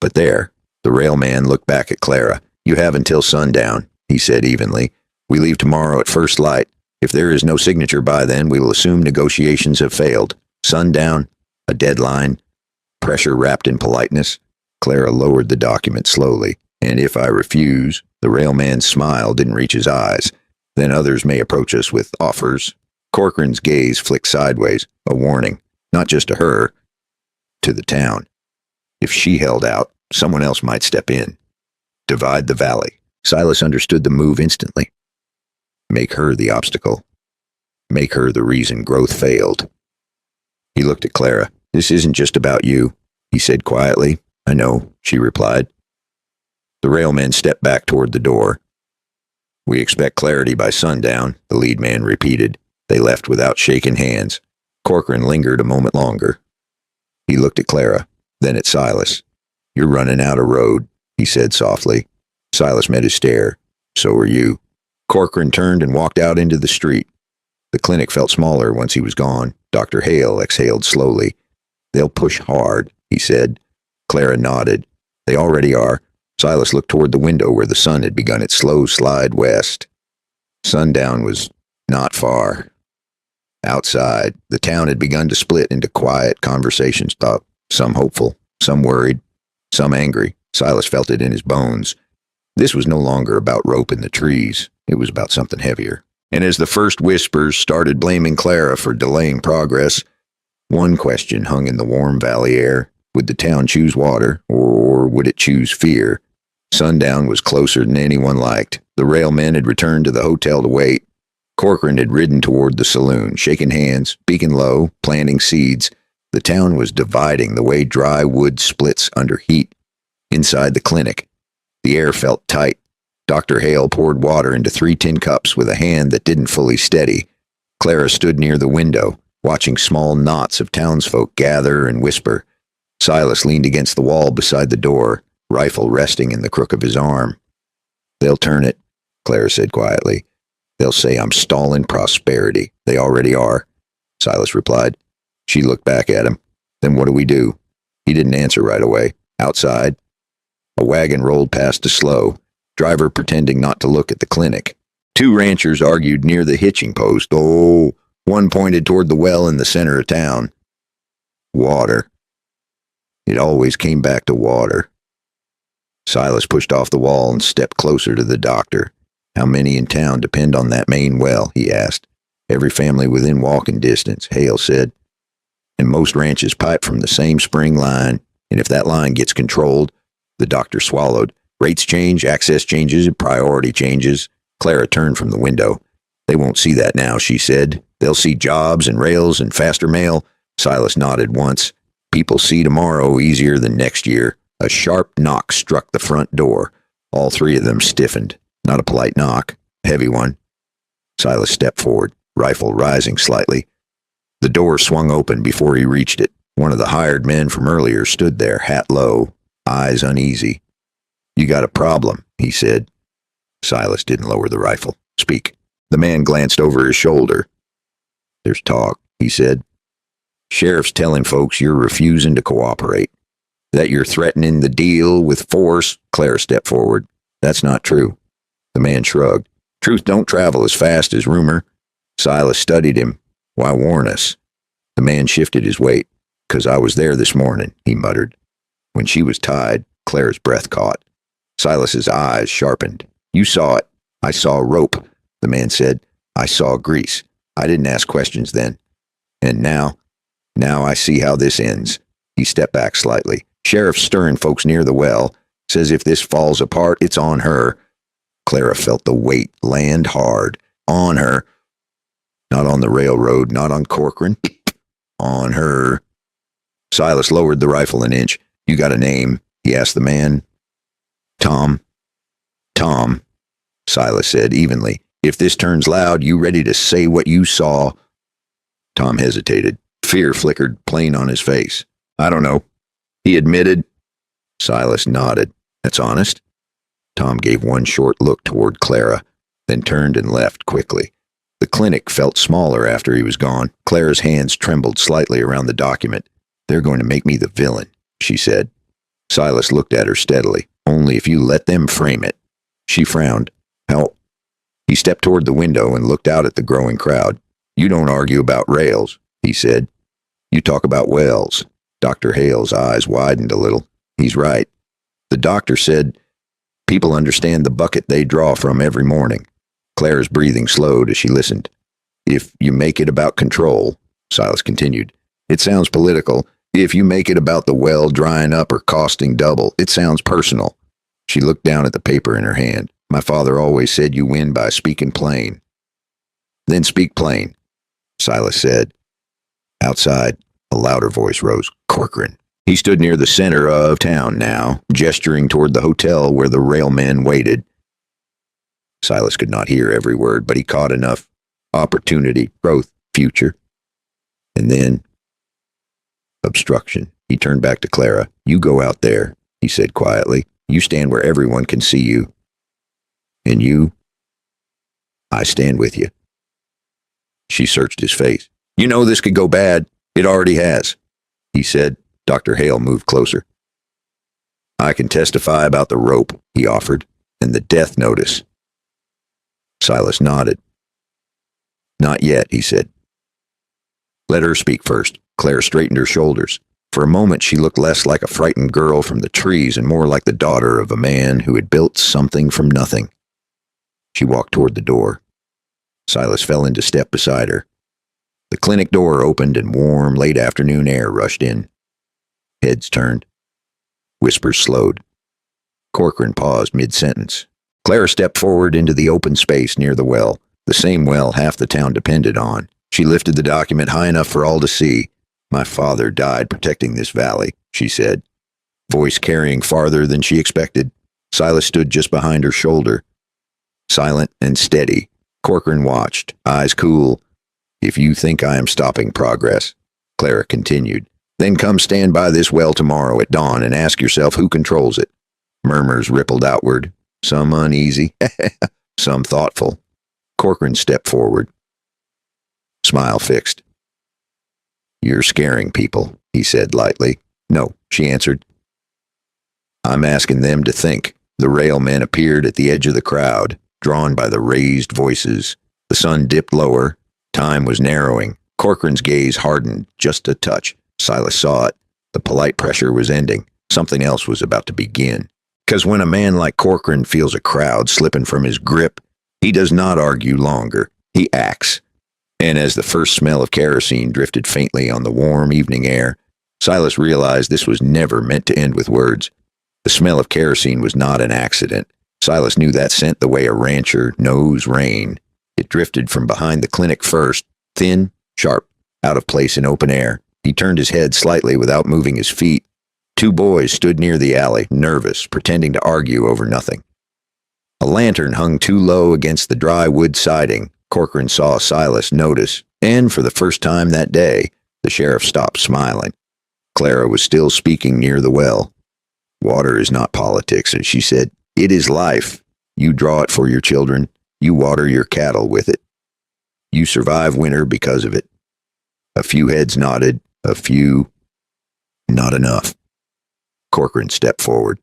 But there, the railman looked back at Clara. You have until sundown, he said evenly. We leave tomorrow at first light. If there is no signature by then, we will assume negotiations have failed. Sundown, a deadline, pressure wrapped in politeness. Clara lowered the document slowly. And if I refuse, the railman's smile didn't reach his eyes. Then others may approach us with offers. Corcoran's gaze flicked sideways, a warning, not just to her, to the town. If she held out, someone else might step in. Divide the valley. Silas understood the move instantly. Make her the obstacle. Make her the reason growth failed. He looked at Clara. This isn't just about you, he said quietly. I know, she replied. The railman stepped back toward the door. We expect clarity by sundown, the lead man repeated. They left without shaking hands. Corcoran lingered a moment longer. He looked at Clara, then at Silas. You're running out of road, he said softly. Silas met his stare. So are you. Corcoran turned and walked out into the street. The clinic felt smaller once he was gone. Dr. Hale exhaled slowly. They'll push hard, he said. Clara nodded. They already are. Silas looked toward the window where the sun had begun its slow slide west. Sundown was not far. Outside, the town had begun to split into quiet conversations, some hopeful, some worried, some angry. Silas felt it in his bones. This was no longer about rope in the trees. It was about something heavier. And as the first whispers started blaming Clara for delaying progress, One question hung in the warm valley air. Would the town choose water, or would it choose fear? Sundown was closer than anyone liked. The railmen had returned to the hotel to wait. Corcoran had ridden toward the saloon, shaking hands, speaking low, planting seeds. The town was dividing the way dry wood splits under heat. Inside the clinic, the air felt tight. Dr. Hale poured water into 3 tin cups with a hand that didn't fully steady. Clara stood near the window, watching small knots of townsfolk gather and whisper. Silas leaned against the wall beside the door, rifle resting in the crook of his arm. "They'll turn it," Clara said quietly. "They'll say I'm stalling prosperity. They already are," Silas replied. She looked back at him. "Then what do we do?" He didn't answer right away. Outside, a wagon rolled past slow, driver pretending not to look at the clinic. 2 ranchers argued near the hitching post. Oh, one pointed toward the well in the center of town. Water. It always came back to water. Silas pushed off the wall and stepped closer to the doctor. "How many in town depend on that main well?" he asked. "Every family within walking distance," Hale said. "And most ranches pipe from the same spring line, and if that line gets controlled," the doctor swallowed, "rates change, access changes, and priority changes." Clara turned from the window. "They won't see that now," she said. "They'll see jobs and rails and faster mail." Silas nodded once. "People see tomorrow easier than next year." A sharp knock struck the front door. All 3 of them stiffened. Not a polite knock, a heavy one. Silas stepped forward, rifle rising slightly. The door swung open before he reached it. One of the hired men from earlier stood there, hat low, eyes uneasy. "You got a problem," he said. Silas didn't lower the rifle. "Speak." The man glanced over his shoulder. "There's talk," he said. "Sheriff's telling folks you're refusing to cooperate. That you're threatening the deal with force." Clara stepped forward. "That's not true." The man shrugged. "Truth don't travel as fast as rumor." Silas studied him. "Why warn us?" The man shifted his weight. "'Cause I was there this morning," he muttered. When she was tied, Clara's breath caught. Silas's eyes sharpened. "You saw it." "I saw rope," the man said. "I saw grease. I didn't ask questions then. And now I see how this ends." He stepped back slightly. "Sheriff's stirring folks near the well. Says if this falls apart, it's on her." Clara felt the weight land hard. On her. Not on the railroad, not on Corcoran. On her. Silas lowered the rifle an inch. "You got a name?" he asked the man. "Tom." "Tom," Silas said evenly. "If this turns loud, you ready to say what you saw?" Tom hesitated. Fear flickered plain on his face. "I don't know," he admitted. Silas nodded. "That's honest." Tom gave one short look toward Clara, then turned and left quickly. The clinic felt smaller after he was gone. Clara's hands trembled slightly around the document. "They're going to make me the villain," she said. Silas looked at her steadily. "Only if you let them frame it." She frowned. "How?" He stepped toward the window and looked out at the growing crowd. "You don't argue about rails," he said. "You talk about wells." Dr. Hale's eyes widened a little. "He's right. The doctor said people understand the bucket they draw from every morning." Clara's breathing slowed as she listened. "If you make it about control," Silas continued, "it sounds political. If you make it about the well drying up or costing double, it sounds personal." She looked down at the paper in her hand. "My father always said you win by speaking plain." "Then speak plain," Silas said. Outside, a louder voice rose. "Corcoran." He stood near the center of town now, gesturing toward the hotel where the railmen waited. Silas could not hear every word, but he caught enough. Opportunity, growth, future. And then obstruction. He turned back to Clara. "You go out there," he said quietly. "You stand where everyone can see you. And you, I stand with you." She searched his face. "You know this could go bad. It already has," he said. Dr. Hale moved closer. "I can testify about the rope," he offered, "and the death notice." Silas nodded. "Not yet," he said. "Let her speak first." Claire straightened her shoulders. For a moment she looked less like a frightened girl from the trees and more like the daughter of a man who had built something from nothing. She walked toward the door. Silas fell into step beside her. The clinic door opened and warm, late afternoon air rushed in. Heads turned. Whispers slowed. Corcoran paused mid-sentence. Clara stepped forward into the open space near the well, the same well half the town depended on. She lifted the document high enough for all to see. "My father died protecting this valley," she said, voice carrying farther than she expected. Silas stood just behind her shoulder, silent and steady. Corcoran watched, eyes cool. "If you think I am stopping progress," Clara continued, "then come stand by this well tomorrow at dawn and ask yourself who controls it." Murmurs rippled outward, some uneasy, some thoughtful. Corcoran stepped forward. Smile fixed. "You're scaring people," he said lightly. "No," she answered. "I'm asking them to think." The railmen appeared at the edge of the crowd, drawn by the raised voices. The sun dipped lower. Time was narrowing. Corcoran's gaze hardened just a touch. Silas saw it. The polite pressure was ending. Something else was about to begin. Because when a man like Corcoran feels a crowd slipping from his grip, he does not argue longer. He acts. And as the first smell of kerosene drifted faintly on the warm evening air, Silas realized this was never meant to end with words. The smell of kerosene was not an accident. Silas knew that scent the way a rancher knows rain. It drifted from behind the clinic first, thin, sharp, out of place in open air. He turned his head slightly without moving his feet. Two boys stood near the alley, nervous, pretending to argue over nothing. A lantern hung too low against the dry wood siding. Corcoran saw Silas notice, and for the first time that day, the sheriff stopped smiling. Clara was still speaking near the well. "Water is not politics," and she said, "It is life. You draw it for your children. You water your cattle with it. You survive winter because of it." A few heads nodded, a few, not enough. Corcoran stepped forward,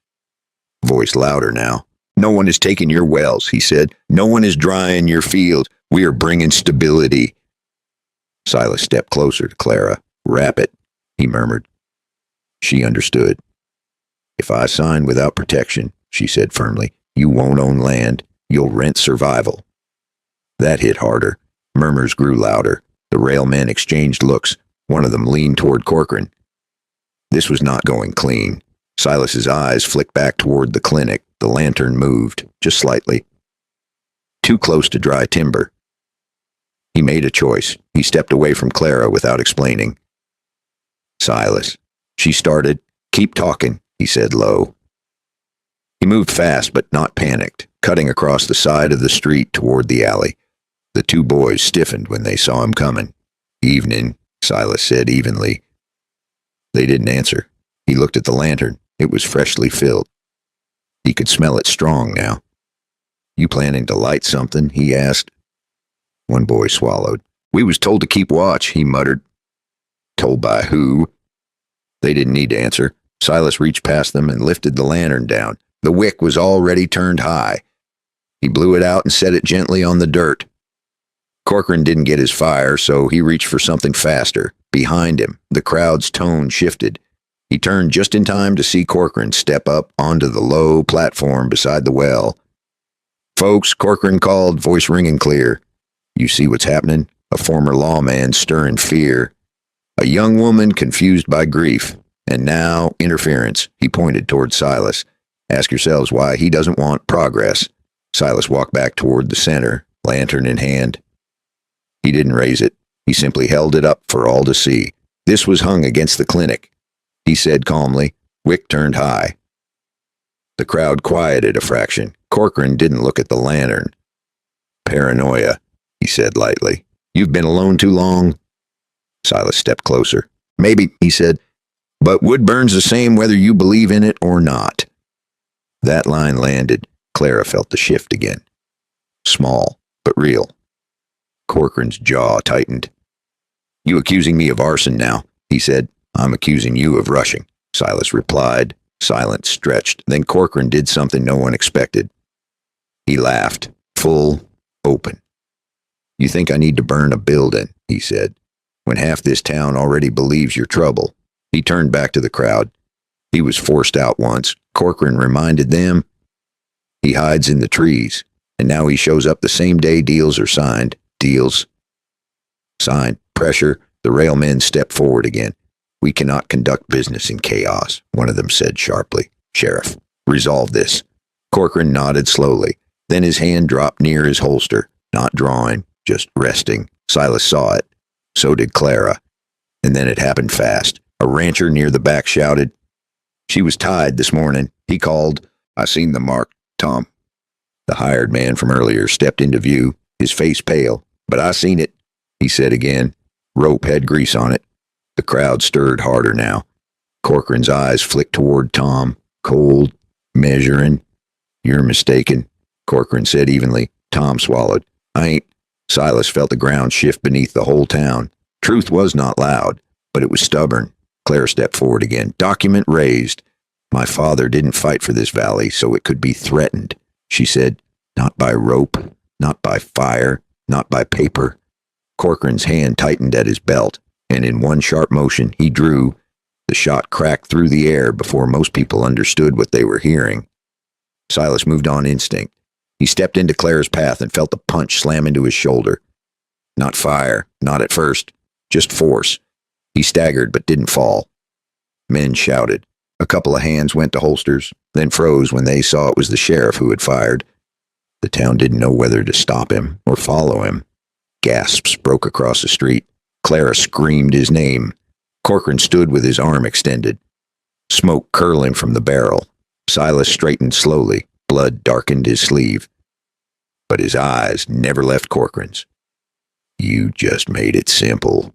voice louder now. "No one is taking your wells," he said. "No one is drying your fields. We are bringing stability." Silas stepped closer to Clara. "Wrap it," he murmured. She understood. "If I sign without protection," she said firmly, "you won't own land. You'll rent survival." That hit harder. Murmurs grew louder. The railmen exchanged looks. One of them leaned toward Corcoran. This was not going clean. Silas's eyes flicked back toward the clinic. The lantern moved, just slightly. Too close to dry timber. He made a choice. He stepped away from Clara without explaining. "Silas," she started. "Keep talking," he said low. He moved fast but not panicked, cutting across the side of the street toward the alley. The two boys stiffened when they saw him coming. "Evening," Silas said evenly. They didn't answer. He looked at the lantern. It was freshly filled. He could smell it strong now. "You planning to light something?" he asked. One boy swallowed. "We was told to keep watch," he muttered. "Told by who?" They didn't need to answer. Silas reached past them and lifted the lantern down. The wick was already turned high. He blew it out and set it gently on the dirt. Corcoran didn't get his fire, so he reached for something faster. Behind him, the crowd's tone shifted. He turned just in time to see Corcoran step up onto the low platform beside the well. "Folks," Corcoran called, voice ringing clear. "You see what's happening? A former lawman stirring fear. A young woman confused by grief. And now, interference." He pointed toward Silas. "Ask yourselves why he doesn't want progress." Silas walked back toward the center, lantern in hand. He didn't raise it. He simply held it up for all to see. This was hung against the clinic. He said calmly, wick turned high. The crowd quieted a fraction. Corcoran didn't look at the lantern. "Paranoia," he said lightly. "You've been alone too long." Silas stepped closer. "Maybe," he said, "but wood burns the same whether you believe in it or not." That line landed. Clara felt the shift again. Small, but real. Corcoran's jaw tightened. "You accusing me of arson now," he said. "I'm accusing you of rushing," Silas replied. Silence stretched. Then Corcoran did something no one expected. He laughed, full, open. "You think I need to burn a building," he said, "when half this town already believes you're trouble." He turned back to the crowd. He was forced out once. Corcoran reminded them. He hides in the trees, and now he shows up the same day deals are signed. Deals signed, pressure, the railmen stepped forward again. "We cannot conduct business in chaos," one of them said sharply. "Sheriff, resolve this." Corcoran nodded slowly. Then his hand dropped near his holster, not drawing, just resting. Silas saw it. So did Clara. And then it happened fast. A rancher near the back shouted, "She was tied this morning." He called, "I seen the mark, Tom." The hired man from earlier stepped into view, his face pale. "But I seen it," he said again. Rope had grease on it. The crowd stirred harder now. Corcoran's eyes flicked toward Tom, cold, measuring. "You're mistaken," Corcoran said evenly. Tom swallowed. "I ain't." Silas felt the ground shift beneath the whole town. Truth was not loud, but it was stubborn. Claire stepped forward again. Document raised. "My father didn't fight for this valley, so it could be threatened," she said. "Not by rope, not by fire, not by paper." Corcoran's hand tightened at his belt, and in one sharp motion he drew. The shot cracked through the air before most people understood what they were hearing. Silas moved on instinct. He stepped into Claire's path and felt the punch slam into his shoulder. Not fire, not at first, just force. He staggered but didn't fall. Men shouted. A couple of hands went to holsters, then froze when they saw it was the sheriff who had fired. The town didn't know whether to stop him or follow him. Gasps broke across the street. Clara screamed his name. Corcoran stood with his arm extended. Smoke curling from the barrel. Silas straightened slowly. Blood darkened his sleeve. But his eyes never left Corcoran's. "You just made it simple,"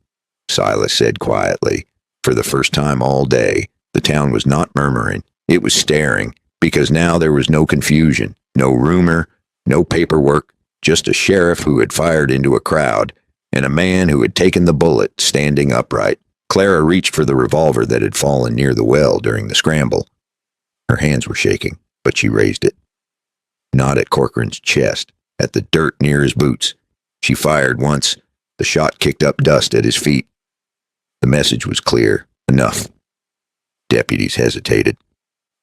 Silas said quietly. For the first time all day, the town was not murmuring. It was staring, because now there was no confusion, no rumor, no paperwork, just a sheriff who had fired into a crowd, and a man who had taken the bullet standing upright. Clara reached for the revolver that had fallen near the well during the scramble. Her hands were shaking, but she raised it. Not at Corcoran's chest, at the dirt near his boots. She fired once. The shot kicked up dust at his feet. The message was clear. Enough. Deputies hesitated.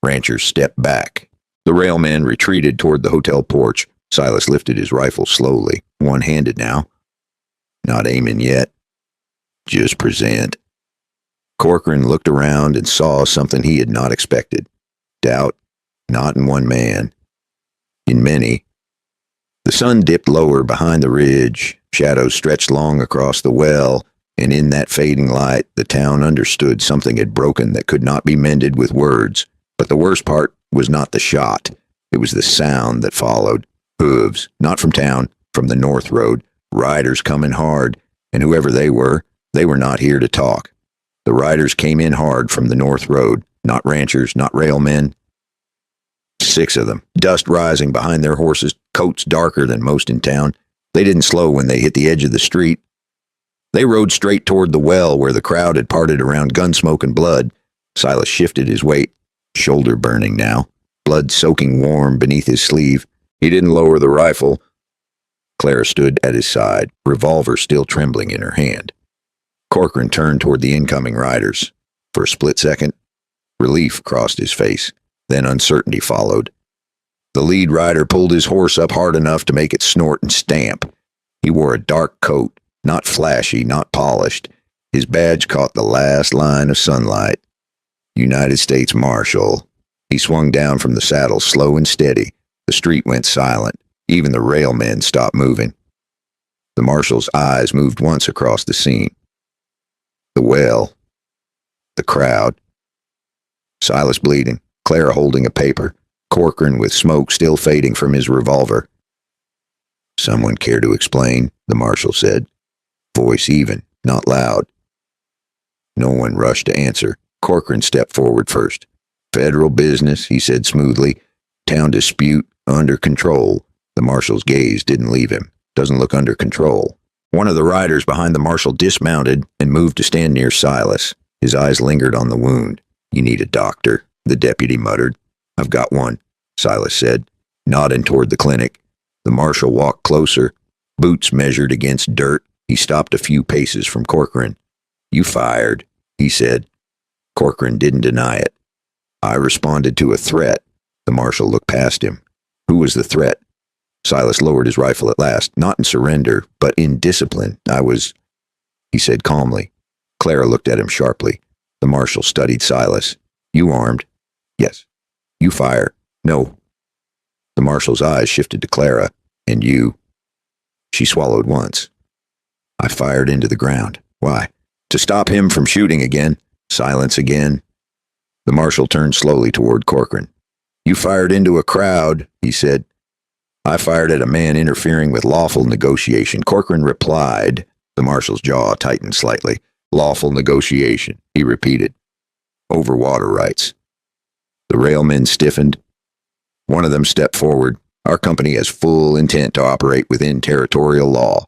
Ranchers stepped back. The railmen retreated toward the hotel porch. Silas lifted his rifle slowly, one-handed now. Not aiming yet. Just present. Corcoran looked around and saw something he had not expected. Doubt, not in one man. In many. The sun dipped lower behind the ridge. Shadows stretched long across the well, and in that fading light, the town understood something had broken that could not be mended with words. But the worst part was not the shot. It was the sound that followed. Hooves, not from town, from the north road. Riders coming hard, and whoever they were not here to talk. The riders came in hard from the north road, not ranchers, not railmen. 6 of them, dust rising behind their horses, coats darker than most in town. They didn't slow when they hit the edge of the street. They rode straight toward the well where the crowd had parted around Gunsmoke and Blood. Silas shifted his weight, shoulder burning now, blood soaking warm beneath his sleeve. He didn't lower the rifle. Clara stood at his side, revolver still trembling in her hand. Corcoran turned toward the incoming riders. For a split second, relief crossed his face. Then uncertainty followed. The lead rider pulled his horse up hard enough to make it snort and stamp. He wore a dark coat, not flashy, not polished. His badge caught the last line of sunlight. United States Marshal. He swung down from the saddle, slow and steady. The street went silent. Even the railmen stopped moving. The marshal's eyes moved once across the scene. The well. The crowd. Silas bleeding. Clara holding a paper. Corcoran with smoke still fading from his revolver. "Someone care to explain?" the marshal said. Voice even, not loud. No one rushed to answer. Corcoran stepped forward first. "Federal business," he said smoothly. "Town dispute, under control." The marshal's gaze didn't leave him. "Doesn't look under control." One of the riders behind the marshal dismounted and moved to stand near Silas. His eyes lingered on the wound. "You need a doctor," the deputy muttered. "I've got one," Silas said, nodding toward the clinic. The marshal walked closer. Boots measured against dirt. He stopped a few paces from Corcoran. "You fired," he said. Corcoran didn't deny it. "I responded to a threat." The marshal looked past him. "Who was the threat?" Silas lowered his rifle at last, not in surrender, but in discipline. he said calmly. Clara looked at him sharply. The marshal studied Silas. You armed? Yes. You fire? No. The marshal's eyes shifted to Clara. And you? She swallowed once. I fired into the ground. Why? To stop him from shooting again. Silence again. The marshal turned slowly toward Corcoran. You fired into a crowd, he said. I fired at a man interfering with lawful negotiation. Corcoran replied. The marshal's jaw tightened slightly. Lawful negotiation, he repeated. Over water rights. The railmen stiffened. One of them stepped forward. Our company has full intent to operate within territorial law,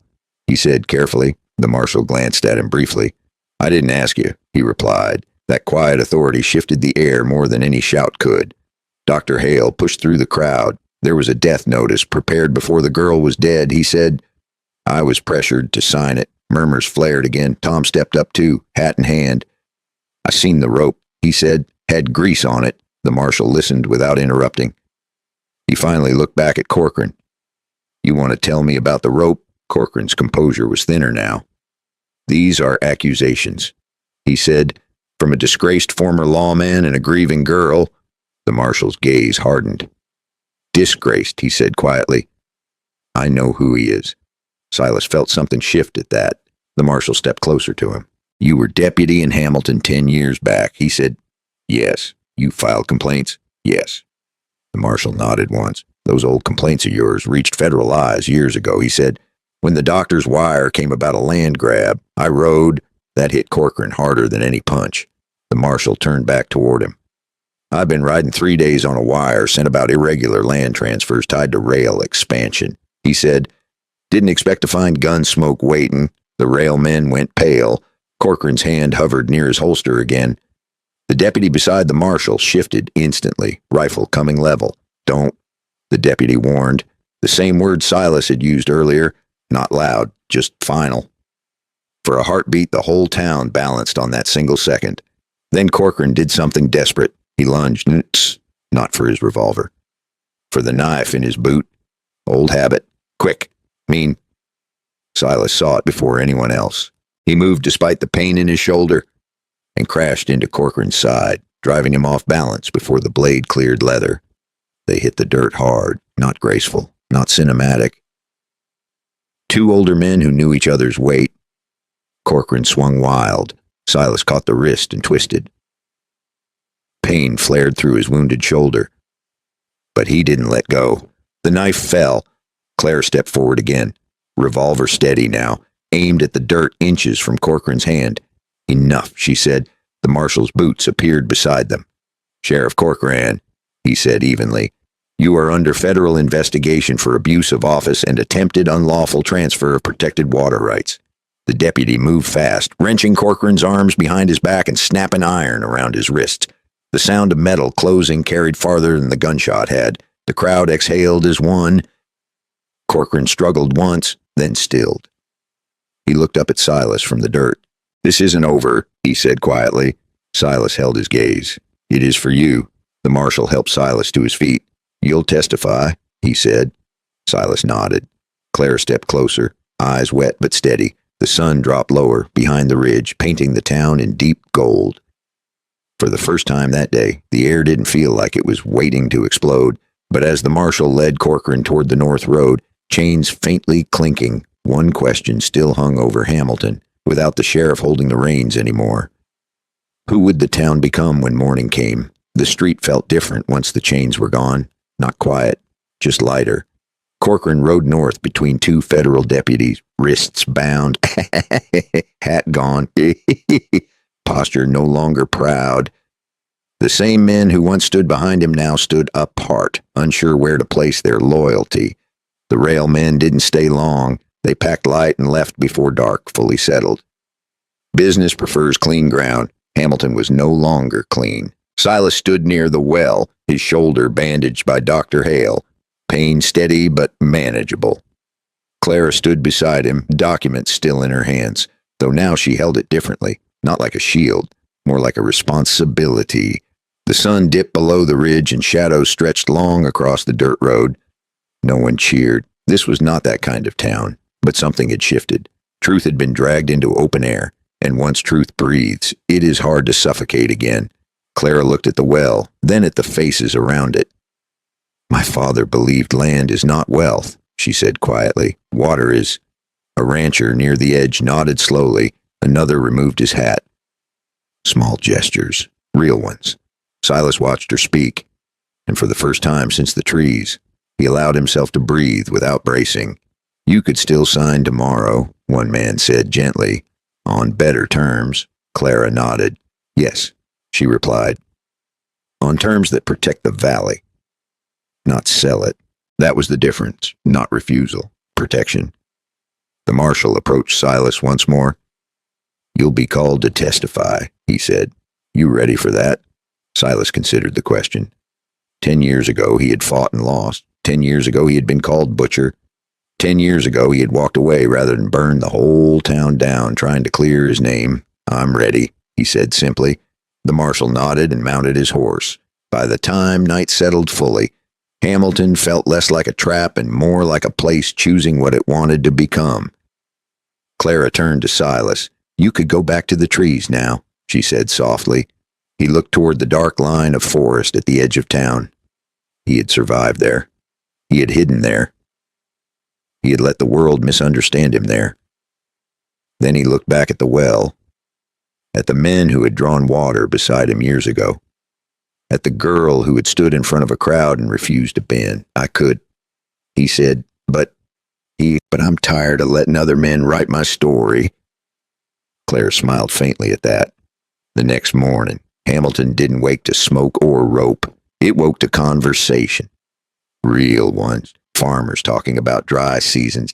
he said carefully. The marshal glanced at him briefly. I didn't ask you, he replied. That quiet authority shifted the air more than any shout could. Dr. Hale pushed through the crowd. There was a death notice prepared before the girl was dead, he said. I was pressured to sign it. Murmurs flared again. Tom stepped up too, hat in hand. I seen the rope, he said. Had grease on it. The marshal listened without interrupting. He finally looked back at Corcoran. You want to tell me about the rope? Corcoran's composure was thinner now. These are accusations, he said, from a disgraced former lawman and a grieving girl. The marshal's gaze hardened. Disgraced, he said quietly. I know who he is. Silas felt something shift at that. The marshal stepped closer to him. You were deputy in Hamilton 10 years back, he said. Yes. You filed complaints? Yes. The marshal nodded once. Those old complaints of yours reached federal eyes years ago, he said. When the doctor's wire came about a land grab, I rode. That hit Corcoran harder than any punch. The marshal turned back toward him. I've been riding 3 days on a wire sent about irregular land transfers tied to rail expansion, he said. Didn't expect to find gun smoke waiting. The railmen went pale. Corcoran's hand hovered near his holster again. The deputy beside the marshal shifted instantly, rifle coming level. Don't, the deputy warned. The same word Silas had used earlier, not loud, just final. For a heartbeat, the whole town balanced on that single second. Then Corcoran did something desperate. He lunged, not for his revolver. For the knife in his boot. Old habit. Quick. Mean. Silas saw it before anyone else. He moved despite the pain in his shoulder and crashed into Corcoran's side, driving him off balance before the blade cleared leather. They hit the dirt hard, not graceful, not cinematic. Two older men who knew each other's weight. Corcoran swung wild. Silas caught the wrist and twisted. Pain flared through his wounded shoulder. But he didn't let go. The knife fell. Claire stepped forward again. Revolver steady now, aimed at the dirt inches from Corcoran's hand. Enough, she said. The marshal's boots appeared beside them. Sheriff Corcoran, he said evenly, you are under federal investigation for abuse of office and attempted unlawful transfer of protected water rights. The deputy moved fast, wrenching Corcoran's arms behind his back and snapping iron around his wrists. The sound of metal closing carried farther than the gunshot had. The crowd exhaled as one. Corcoran struggled once, then stilled. He looked up at Silas from the dirt. This isn't over, he said quietly. Silas held his gaze. It is for you. The marshal helped Silas to his feet. You'll testify, he said. Silas nodded. Claire stepped closer, eyes wet but steady. The sun dropped lower, behind the ridge, painting the town in deep gold. For the first time that day, the air didn't feel like it was waiting to explode, but as the marshal led Corcoran toward the north road, chains faintly clinking, one question still hung over Hamilton, without the sheriff holding the reins anymore. Who would the town become when morning came? The street felt different once the chains were gone. Not quiet, just lighter. Corcoran rode north between two federal deputies, wrists bound, hat gone, posture no longer proud. The same men who once stood behind him now stood apart, unsure where to place their loyalty. The railmen didn't stay long. They packed light and left before dark, fully settled. Business prefers clean ground. Hamilton was no longer clean. Silas stood near the well, his shoulder bandaged by Dr. Hale. Pain steady but manageable. Clara stood beside him, documents still in her hands, though now she held it differently, not like a shield, more like a responsibility. The sun dipped below the ridge and shadows stretched long across the dirt road. No one cheered. This was not that kind of town, but something had shifted. Truth had been dragged into open air, and once truth breathes, it is hard to suffocate again. Clara looked at the well, then at the faces around it. My father believed land is not wealth, she said quietly. Water is. A rancher near the edge nodded slowly. Another removed his hat. Small gestures, real ones. Silas watched her speak, and for the first time since the trees, he allowed himself to breathe without bracing. You could still sign tomorrow, one man said gently. On better terms. Clara nodded. Yes, she replied. On terms that protect the valley. Not sell it. That was the difference, not refusal. Protection. The marshal approached Silas once more. You'll be called to testify, he said. You ready for that? Silas considered the question. 10 years ago he had fought and lost. 10 years ago he had been called butcher. 10 years ago he had walked away rather than burn the whole town down trying to clear his name. I'm ready, he said simply. The marshal nodded and mounted his horse. By the time night settled fully, Hamilton felt less like a trap and more like a place choosing what it wanted to become. Clara turned to Silas. You could go back to the trees now, she said softly. He looked toward the dark line of forest at the edge of town. He had survived there. He had hidden there. He had let the world misunderstand him there. Then he looked back at the well, at the men who had drawn water beside him years ago, at the girl who had stood in front of a crowd and refused to bend. I could, he said, but I'm tired of letting other men write my story. Claire smiled faintly at that. The next morning, Hamilton didn't wake to smoke or rope. It woke to conversation. Real ones. Farmers talking about dry seasons.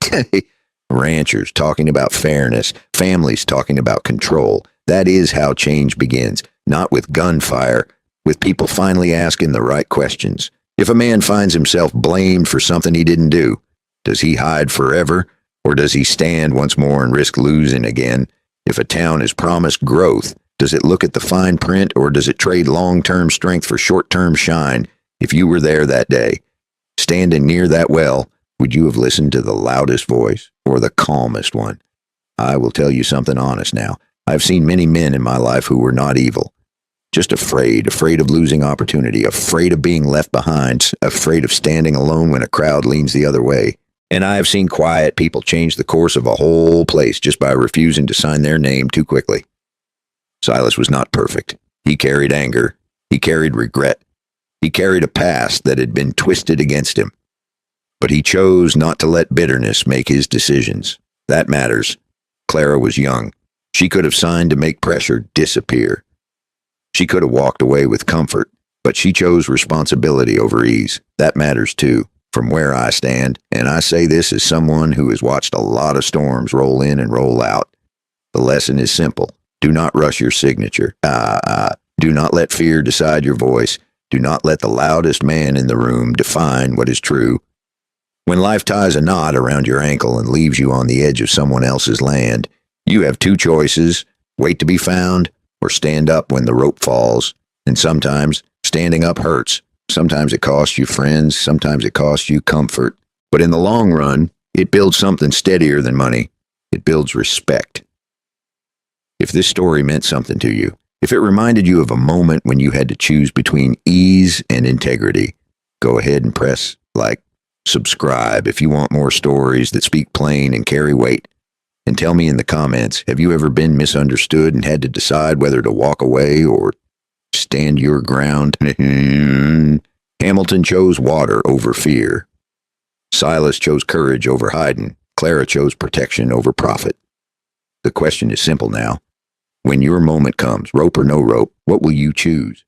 Ranchers talking about fairness. Families talking about control. That is how change begins. Not with gunfire, with people finally asking the right questions. If a man finds himself blamed for something he didn't do, does he hide forever, or does he stand once more and risk losing again? If a town is promised growth, does it look at the fine print, or does it trade long-term strength for short-term shine? If you were there that day, standing near that well, would you have listened to the loudest voice or the calmest one? I will tell you something honest now. I've seen many men in my life who were not evil. Just afraid of losing opportunity, afraid of being left behind, afraid of standing alone when a crowd leans the other way. And I have seen quiet people change the course of a whole place just by refusing to sign their name too quickly. Silas was not perfect. He carried anger. He carried regret. He carried a past that had been twisted against him. But he chose not to let bitterness make his decisions. That matters. Clara was young. She could have signed to make pressure disappear. She could have walked away with comfort, but she chose responsibility over ease. That matters too, from where I stand, and I say this as someone who has watched a lot of storms roll in and roll out. The lesson is simple. Do not rush your signature. Do not let fear decide your voice. Do not let the loudest man in the room define what is true. When life ties a knot around your ankle and leaves you on the edge of someone else's land, you have two choices: wait to be found, or stand up when the rope falls. And sometimes standing up hurts. Sometimes it costs you friends. Sometimes it costs you comfort. But in the long run, it builds something steadier than money. It builds respect. If this story meant something to you, if it reminded you of a moment when you had to choose between ease and integrity, go ahead and press like, subscribe if you want more stories that speak plain and carry weight. And tell me in the comments, have you ever been misunderstood and had to decide whether to walk away or stand your ground? Hamilton chose water over fear. Silas chose courage over hiding. Clara chose protection over profit. The question is simple now. When your moment comes, rope or no rope, what will you choose?